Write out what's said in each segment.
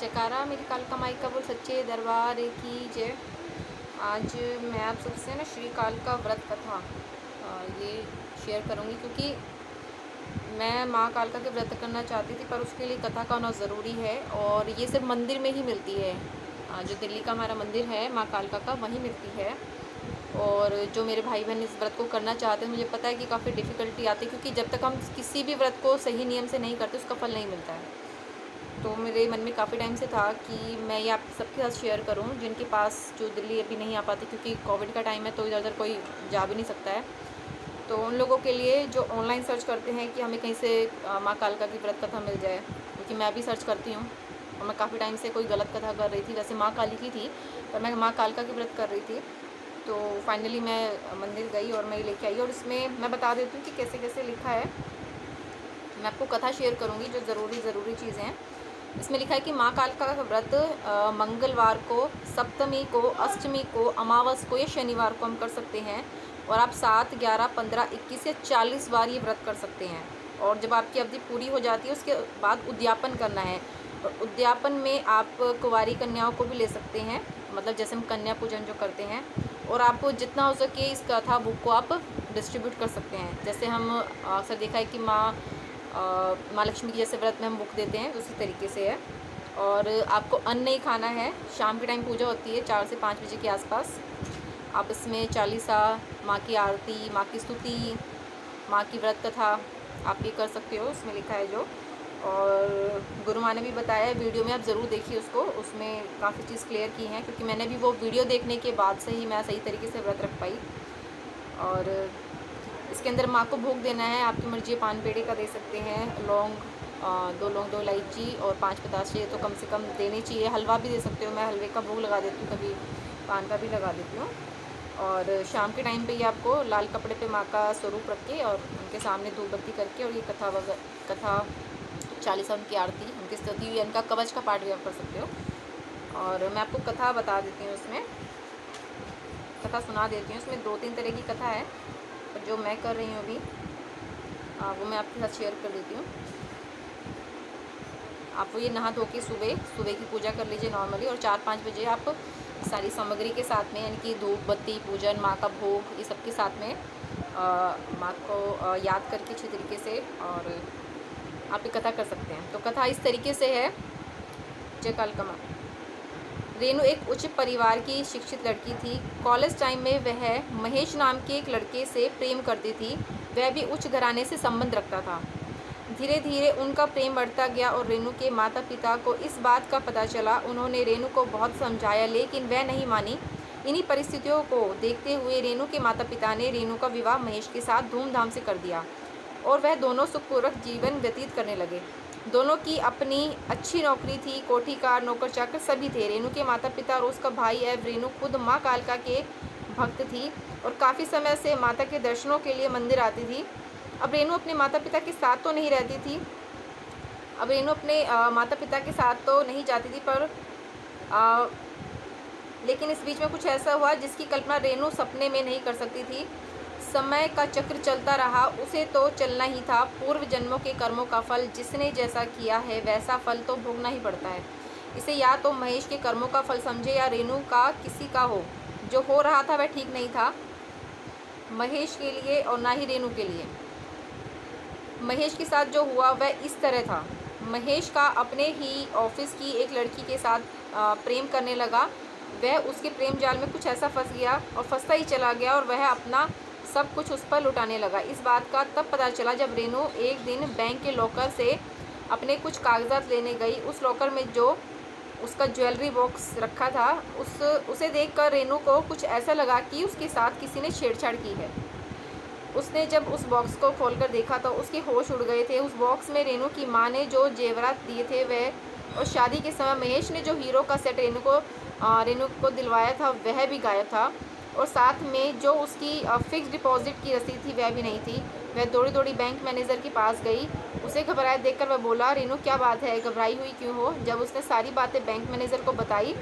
जयकारा मेरी काल कमाई का बोल सच्चे दरबार की जय। आज मैं आप सबसे ना श्री काल का व्रत कथा ये शेयर करूँगी, क्योंकि मैं माँ कालका के व्रत करना चाहती थी, पर उसके लिए कथा का होना ज़रूरी है और ये सिर्फ मंदिर में ही मिलती है। जो दिल्ली का हमारा मंदिर है माँ कालका का, वहीं मिलती है। और जो मेरे भाई बहन इस व्रत को करना चाहते हैं, मुझे पता है कि काफ़ी डिफ़िकल्टी आती है, क्योंकि जब तक हम किसी भी व्रत को सही नियम से नहीं करते उसका फल नहीं मिलता है। तो मेरे मन में काफ़ी टाइम से था कि मैं ये आप सबके साथ शेयर करूं, जिनके पास जो दिल्ली अभी नहीं आ पाती, क्योंकि कोविड का टाइम है तो इधर उधर कोई जा भी नहीं सकता है। तो उन लोगों के लिए जो ऑनलाइन सर्च करते हैं कि हमें कहीं से माँ कालका की व्रत कथा मिल जाए, क्योंकि मैं भी सर्च करती हूँ और मैं काफ़ी टाइम से कोई गलत कथा कर रही थी। वैसे माँ काली की थी, पर मैं माँ कालका की व्रत कर रही थी। तो फाइनली मैं मंदिर गई और मैं लेके आई, और इसमें मैं बता देती हूँ कि कैसे कैसे लिखा है। मैं आपको कथा शेयर करूँगी जो ज़रूरी चीज़ें हैं। इसमें लिखा है कि माँ कालका का व्रत मंगलवार को, सप्तमी को, अष्टमी को, अमावस को या शनिवार को हम कर सकते हैं। और आप 7, 11, 15, 21 या 40 बार ये व्रत कर सकते हैं। और जब आपकी अवधि पूरी हो जाती है उसके बाद उद्यापन करना है। और उद्यापन में आप कुंवारी कन्याओं को भी ले सकते हैं, मतलब जैसे हम कन्या पूजन जो करते हैं। और आपको जितना हो सके इस कथा बुक को आप डिस्ट्रीब्यूट कर सकते हैं। जैसे हम अक्सर देखा है कि माँ लक्ष्मी की जैसे व्रत में हम बुक देते हैं, उसी तरीके से है। और आपको अन्न नहीं खाना है। शाम के टाइम पूजा होती है 4 से 5 बजे के आसपास। आप इसमें चालीसा, माँ की आरती, माँ की स्तुति, माँ की व्रत कथा आप ये कर सकते हो, उसमें लिखा है जो। और गुरु माँ ने भी बताया है, वीडियो में आप ज़रूर देखिए उसको, उसमें काफ़ी चीज़ क्लियर की हैं, क्योंकि मैंने भी वो वीडियो देखने के बाद से ही मैं सही तरीके से व्रत रख पाई। और इसके अंदर माँ को भोग देना है, आपकी मर्जी है पान पेड़े का दे सकते हैं, लौंग 2 लौंग, 2 इलायची और 5 बताशे तो कम से कम देने चाहिए। हलवा भी दे सकते हो, मैं हलवे का भोग लगा देती हूँ, कभी पान का भी लगा देती हूँ। और शाम के टाइम पे ये आपको लाल कपड़े पे माँ का स्वरूप रख के और उनके सामने धूप बत्ती करके, और ये कथा 40 उनकी आरती, उनकी स्तुति हुई, उनका कवच का पाठ भी आप कर सकते हो। और मैं आपको कथा बता देती हूँ, उसमें कथा सुना देती हूँ। उसमें 2-3 तरह की कथा है, जो मैं कर रही हूँ अभी वो मैं आपके साथ शेयर कर देती हूँ। आप वो ये नहा धो के सुबह की पूजा कर लीजिए नॉर्मली, और 4-5 बजे आप सारी सामग्री के साथ में, यानी कि धूप बत्ती, पूजन, माँ का भोग, ये सब के साथ में माँ को याद करके अच्छी तरीके से और आप ये कथा कर सकते हैं। तो कथा इस तरीके से है। जय कालका माँ। रेनू एक उच्च परिवार की शिक्षित लड़की थी। कॉलेज टाइम में वह महेश नाम के एक लड़के से प्रेम करती थी। वह भी उच्च घराने से संबंध रखता था। धीरे धीरे उनका प्रेम बढ़ता गया और रेनू के माता पिता को इस बात का पता चला। उन्होंने रेनू को बहुत समझाया, लेकिन वह नहीं मानी। इन्हीं परिस्थितियों को देखते हुए रेनू के माता पिता ने रेनू का विवाह महेश के साथ धूमधाम से कर दिया और वह दोनों सुखपूर्वक जीवन व्यतीत करने लगे। दोनों की अपनी अच्छी नौकरी थी, कोठीकार, नौकर चाकर सभी थे। रेनू के माता पिता और उसका भाई एवं रेनू खुद माँ कालका के भक्त थी और काफ़ी समय से माता के दर्शनों के लिए मंदिर आती थी। अब रेनू अपने माता पिता के साथ तो नहीं रहती थी, अब रेनू अपने माता पिता के साथ तो नहीं जाती थी, पर लेकिन इस बीच में कुछ ऐसा हुआ जिसकी कल्पना रेनू सपने में नहीं कर सकती थी। समय का चक्र चलता रहा, उसे तो चलना ही था। पूर्व जन्मों के कर्मों का फल जिसने जैसा किया है वैसा फल तो भोगना ही पड़ता है। इसे या तो महेश के कर्मों का फल समझे या रेनू का किसी का हो। जो हो रहा था वह ठीक नहीं था महेश के लिए और ना ही रेनू के लिए। महेश के साथ जो हुआ वह इस तरह था। महेश का अपने ही ऑफिस की एक लड़की के साथ प्रेम करने लगा। वह उसके प्रेम जाल में कुछ ऐसा फंस गया और फंसता ही चला गया और वह अपना सब कुछ उस पर लुटाने लगा। इस बात का तब पता चला जब रेनू एक दिन बैंक के लॉकर से अपने कुछ कागजात लेने गई। उस लॉकर में जो उसका ज्वेलरी बॉक्स रखा था उसे देखकर रेनू को कुछ ऐसा लगा कि उसके साथ किसी ने छेड़छाड़ की है। उसने जब उस बॉक्स को खोलकर देखा तो उसके होश उड़ गए थे। उस बॉक्स में रेनू की माँ ने जो जेवरात दिए थे वह, और शादी के समय महेश ने जो हीरो का सेट रेनू को दिलवाया था वह भी गायब था। और साथ में जो उसकी फिक्स डिपॉजिट की रसीद थी वह भी नहीं थी। वह दौड़ी दौड़ी बैंक मैनेजर के पास गई। उसे घबराए देखकर वह बोला, रेनू क्या बात है, घबराई हुई क्यों हो? जब उसने सारी बातें बैंक मैनेजर को बताई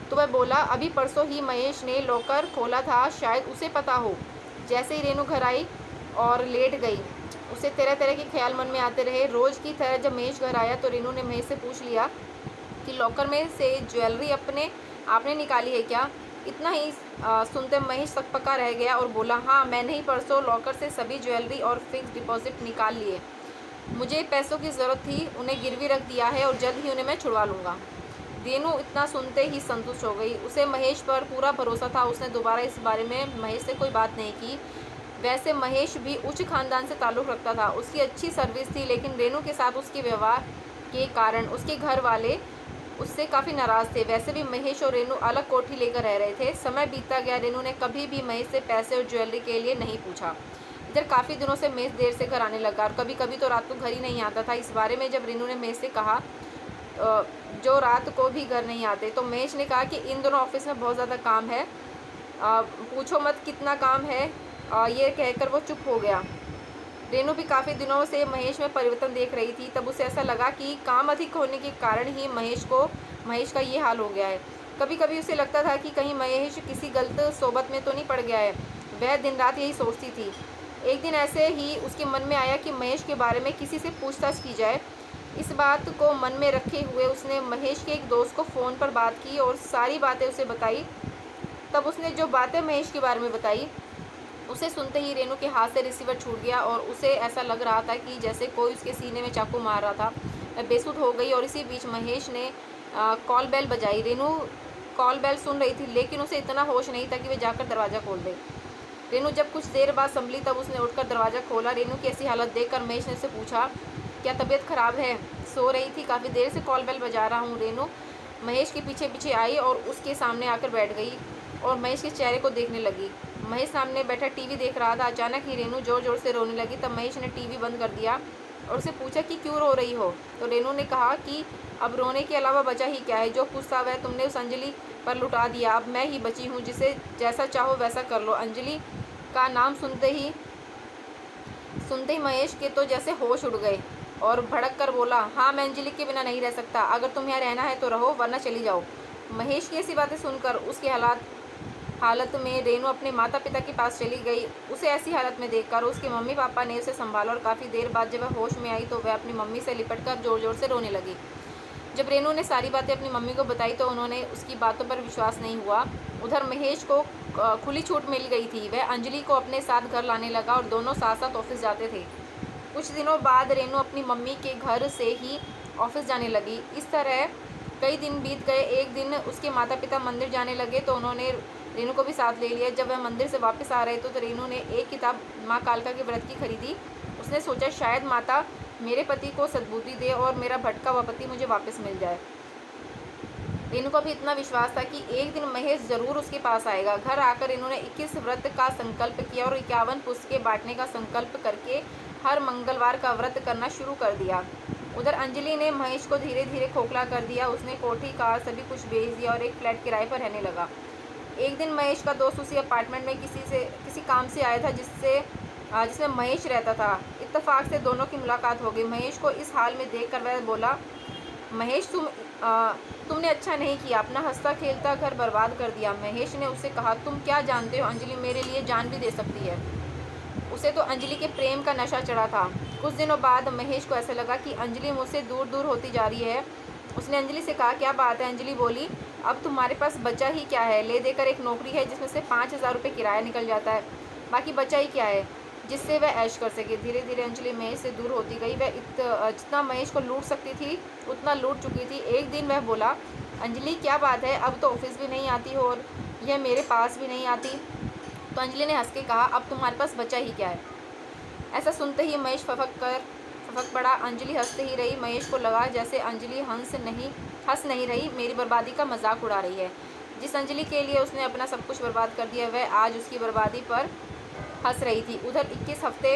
तो वह बोला, अभी परसों ही महेश ने लॉकर खोला था, शायद उसे पता हो। जैसे ही रेनू घर आई और लेट गई, उसे तरह तरह के ख्याल मन में आते रहे। रोज़ की तरह जब महेश घर आया तो रेनू ने महेश से पूछ लिया कि लॉकर में से ज्वेलरी आपने निकाली है क्या। इतना ही सुनते महेश सकपका रह गया और बोला, हाँ मैंने ही परसों लॉकर से सभी ज्वेलरी और फिक्स डिपॉजिट निकाल लिए। मुझे पैसों की ज़रूरत थी, उन्हें गिरवी रख दिया है और जल्द ही उन्हें मैं छुड़वा लूँगा। रेनू इतना सुनते ही संतुष्ट हो गई। उसे महेश पर पूरा भरोसा था। उसने दोबारा इस बारे में महेश से कोई बात नहीं की। वैसे महेश भी उच्च खानदान से ताल्लुक़ रखता था। उसकी अच्छी सर्विस थी, लेकिन रेनू के साथ उसके व्यवहार के कारण उसके घर वाले उससे काफ़ी नाराज़ थे। वैसे भी महेश और रेनू अलग कोठी लेकर रह रहे थे। समय बीतता गया। रेनू ने कभी भी महेश से पैसे और ज्वेलरी के लिए नहीं पूछा। इधर काफ़ी दिनों से महेश देर से घर आने लगा और कभी कभी तो रात को घर ही नहीं आता था। इस बारे में जब रेनू ने महेश से कहा जो रात को भी घर नहीं आते, तो महेश ने कहा कि इन दोनों ऑफिस में बहुत ज़्यादा काम है, पूछो मत कितना काम है। ये कहकर वो चुप हो गया। रेनू भी काफ़ी दिनों से महेश में परिवर्तन देख रही थी। तब उसे ऐसा लगा कि काम अधिक होने के कारण ही महेश का ये हाल हो गया है। कभी कभी उसे लगता था कि कहीं महेश किसी गलत सोबत में तो नहीं पड़ गया है। वह दिन रात यही सोचती थी। एक दिन ऐसे ही उसके मन में आया कि महेश के बारे में किसी से पूछताछ की जाए। इस बात को मन में रखे हुए उसने महेश के एक दोस्त को फ़ोन पर बात की और सारी बातें उसे बताई। तब उसने जो बातें महेश के बारे में बताई, उसे सुनते ही रेनू के हाथ से रिसीवर छूट गया और उसे ऐसा लग रहा था कि जैसे कोई उसके सीने में चाकू मार रहा था। वह बेसुध हो गई और इसी बीच महेश ने कॉल बेल बजाई। रेनू कॉल बेल सुन रही थी, लेकिन उसे इतना होश नहीं था कि वह जाकर दरवाज़ा खोल दे। रेनू जब कुछ देर बाद संभली, तब उसने उठकर दरवाज़ा खोला। रेनू की ऐसी हालत देखकर महेश ने उससे पूछा, क्या तबीयत ख़राब है? सो रही थी, काफ़ी देर से कॉल बेल बजा रहा हूँ। रेनू महेश के पीछे पीछे आई और उसके सामने आकर बैठ गई और महेश के चेहरे को देखने लगी। महेश सामने बैठा टीवी देख रहा था। अचानक ही रेनू ज़ोर ज़ोर से रोने लगी। तब महेश ने टीवी बंद कर दिया और उसे पूछा कि क्यों रो रही हो। तो रेनू ने कहा कि अब रोने के अलावा बचा ही क्या है, जो कुछ था वह तुमने उस अंजलि पर लुटा दिया। अब मैं ही बची हूँ, जिसे जैसा चाहो वैसा कर लो। अंजलि का नाम सुनते ही महेश के तो जैसे होश उड़ गए और भड़क कर बोला, हाँ मैं अंजलि के बिना नहीं रह सकता। अगर तुम यहाँ रहना है तो रहो, वरना चली जाओ। महेश की ऐसी बातें सुनकर उसके हालत में रेनू अपने माता पिता के पास चली गई। उसे ऐसी हालत में देखकर उसके मम्मी पापा ने उसे संभाला और काफ़ी देर बाद जब वह होश में आई तो वह अपनी मम्मी से लिपटकर ज़ोर ज़ोर से रोने लगी। जब रेनू ने सारी बातें अपनी मम्मी को बताई तो उन्होंने उसकी बातों पर विश्वास नहीं हुआ। उधर महेश को खुली छूट मिल गई थी। वह अंजलि को अपने साथ घर लाने लगा और दोनों साथ साथ ऑफिस जाते थे। कुछ दिनों बाद रेनू अपनी मम्मी के घर से ही ऑफिस जाने लगी। इस तरह कई दिन बीत गए। एक दिन उसके माता पिता मंदिर जाने लगे तो उन्होंने रेनू को भी साथ ले लिया। जब वह मंदिर से वापस आ रहे थे तो रेनू ने एक किताब माँ कालका के व्रत की खरीदी। उसने सोचा शायद माता मेरे पति को सद्बुद्धि दे और मेरा भटका हुआ पति मुझे वापस मिल जाए। रेनू को भी इतना विश्वास था कि एक दिन महेश ज़रूर उसके पास आएगा। घर आकर रेनू ने 21 व्रत का संकल्प किया और 51 पुस्तकें बांटने का संकल्प करके हर मंगलवार का व्रत करना शुरू कर दिया। उधर अंजलि ने महेश को धीरे धीरे खोखला कर दिया। उसने कोठी कार सभी कुछ बेच दिया और एक फ्लैट किराए पर रहने लगा। एक दिन महेश का दोस्त उसी अपार्टमेंट में किसी काम से आया था जिसमें महेश रहता था। इत्तेफाक से दोनों की मुलाकात हो गई। महेश को इस हाल में देखकर वह बोला, महेश तुमने अच्छा नहीं किया, अपना हंसता खेलता घर बर्बाद कर दिया। महेश ने उससे कहा, तुम क्या जानते हो, अंजलि मेरे लिए जान भी दे सकती है। उसे तो अंजलि के प्रेम का नशा चढ़ा था। कुछ दिनों बाद महेश को ऐसा लगा कि अंजलि मुझसे दूर दूर होती जा रही है। उसने अंजलि से कहा, क्या बात है? अंजलि बोली, अब तुम्हारे पास बचा ही क्या है? ले देकर एक नौकरी है जिसमें से 5,000 रुपये किराया निकल जाता है, बाकी बचा ही क्या है जिससे वह ऐश कर सके। धीरे धीरे अंजलि महेश से दूर होती गई। वह जितना महेश को लूट सकती थी उतना लूट चुकी थी। एक दिन वह बोला, अंजलि क्या बात है, अब तो ऑफिस भी नहीं आती हो और यह मेरे पास भी नहीं आती। तो अंजलि ने हंस के कहा, अब तुम्हारे पास बचा ही क्या है? ऐसा सुनते ही महेश फपक पड़ा। अंजलि हंसते ही रही। महेश को लगा जैसे अंजलि हंस नहीं रही, मेरी बर्बादी का मजाक उड़ा रही है। जिस अंजलि के लिए उसने अपना सब कुछ बर्बाद कर दिया, वह आज उसकी बर्बादी पर हंस रही थी। उधर 21 हफ्ते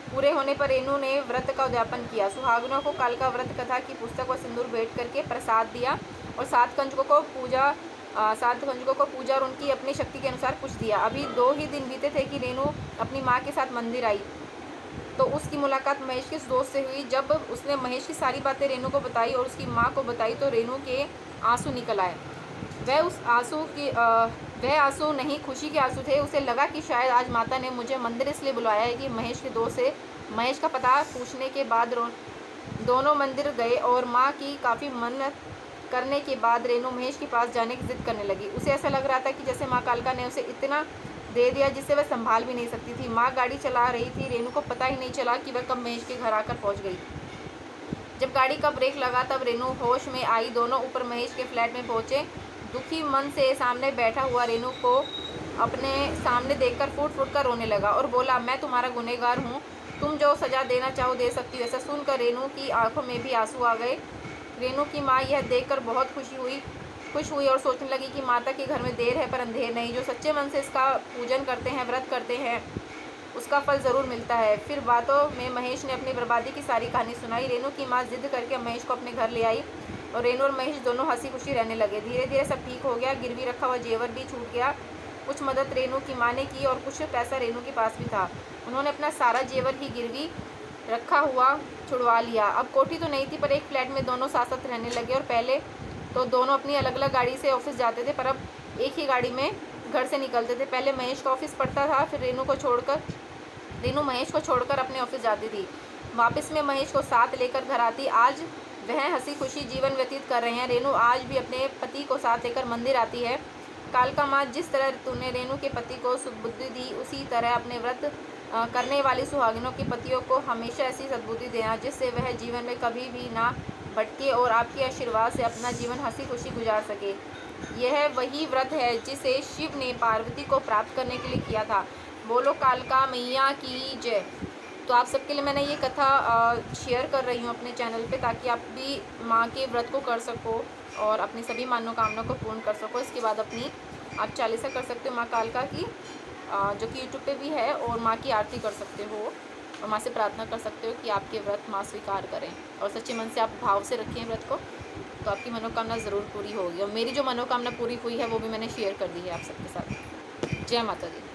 पूरे होने पर रेनू ने व्रत का उद्यापन किया। सुहागिनों को कालका व्रत कथा की पुस्तक और सिंदूर भेंट करके प्रसाद दिया और 7 कंजकों को पूजा और उनकी अपनी शक्ति के अनुसार कुछ दिया। अभी 2 ही दिन बीते थे कि रेनू अपनी माँ के साथ मंदिर आई तो उसकी मुलाकात महेश के दोस्त से हुई। जब उसने महेश की सारी बातें रेनू को बताई और उसकी माँ को बताई तो रेनू के आंसू निकल आए। वह आंसू नहीं, खुशी के आंसू थे। उसे लगा कि शायद आज माता ने मुझे मंदिर इसलिए बुलाया है कि महेश के दोस्त से महेश का पता पूछने के बाद दोनों मंदिर गए और माँ की काफ़ी मन्नत करने के बाद रेनू महेश के पास जाने की जिद करने लगी। उसे ऐसा लग रहा था कि जैसे माँ कालका ने उसे इतना दे दिया जिससे वह संभाल भी नहीं सकती थी। माँ गाड़ी चला रही थी, रेनू को पता ही नहीं चला कि वह कब महेश के घर आकर पहुँच गई। जब गाड़ी का ब्रेक लगा तब रेनू होश में आई। दोनों ऊपर महेश के फ्लैट में पहुँचे। दुखी मन से सामने बैठा हुआ रेनू को अपने सामने देखकर फूट फूट कर रोने लगा और बोला, मैं तुम्हारा गुनहगार हूँ, तुम जो सज़ा देना चाहो दे सकती हो। ऐसा सुनकर रेनू की आंखों में भी आंसू आ गए। रेनू की माँ यह देखकर बहुत खुश हुई और सोचने लगी कि माता के घर में देर है पर अंधेर नहीं। जो सच्चे मन से इसका पूजन करते हैं, व्रत करते हैं, उसका फल ज़रूर मिलता है। फिर बातों में महेश ने अपनी बर्बादी की सारी कहानी सुनाई। रेनू की माँ जिद करके महेश को अपने घर ले आई और रेनू और महेश दोनों हंसी खुशी रहने लगे। धीरे धीरे सब ठीक हो गया। गिरवी रखा हुआ जेवर भी छूट गया। कुछ मदद रेनू की माँ ने की और कुछ पैसा रेनू के पास भी था। उन्होंने अपना सारा जेवर ही गिरवी रखा हुआ छुड़वा लिया। अब कोठी तो नहीं थी पर एक फ्लैट में दोनों साथ साथ रहने लगे और पहले तो दोनों अपनी अलग अलग गाड़ी से ऑफिस जाते थे पर अब एक ही गाड़ी में घर से निकलते थे। पहले महेश का ऑफिस पड़ता था, फिर रेनू महेश को छोड़कर अपने ऑफिस जाती थी। वापस में महेश को साथ लेकर घर आती। आज वह हंसी खुशी जीवन व्यतीत कर रहे हैं। रेनू आज भी अपने पति को साथ लेकर मंदिर आती है। कालका माँ, जिस तरह तूने रेनू के पति को सुबुद्धि दी, उसी तरह अपने व्रत करने वाली सुहागिनों के पतियों को हमेशा ऐसी सद्बुद्धि देना जिससे वह जीवन में कभी भी ना भटके और आपके आशीर्वाद से अपना जीवन हंसी खुशी गुजार सके। यह वही व्रत है जिसे शिव ने पार्वती को प्राप्त करने के लिए किया था। बोलो कालका मैया की जय। तो आप सबके लिए मैंने ये कथा शेयर कर रही हूँ अपने चैनल पे, ताकि आप भी माँ के व्रत को कर सको और अपनी सभी मनोकामना को पूर्ण कर सको। इसके बाद अपनी आप चालीसा कर सकते हो माँ कालका की, जो कि यूट्यूब पे भी है, और माँ की आरती कर सकते हो और माँ से प्रार्थना कर सकते हो कि आपके व्रत माँ स्वीकार करें और सच्चे मन से आप भाव से रखें व्रत को, तो आपकी मनोकामना ज़रूर पूरी होगी। और मेरी जो मनोकामना पूरी हुई है वो भी मैंने शेयर कर दी है आप सबके साथ। जय माता दी।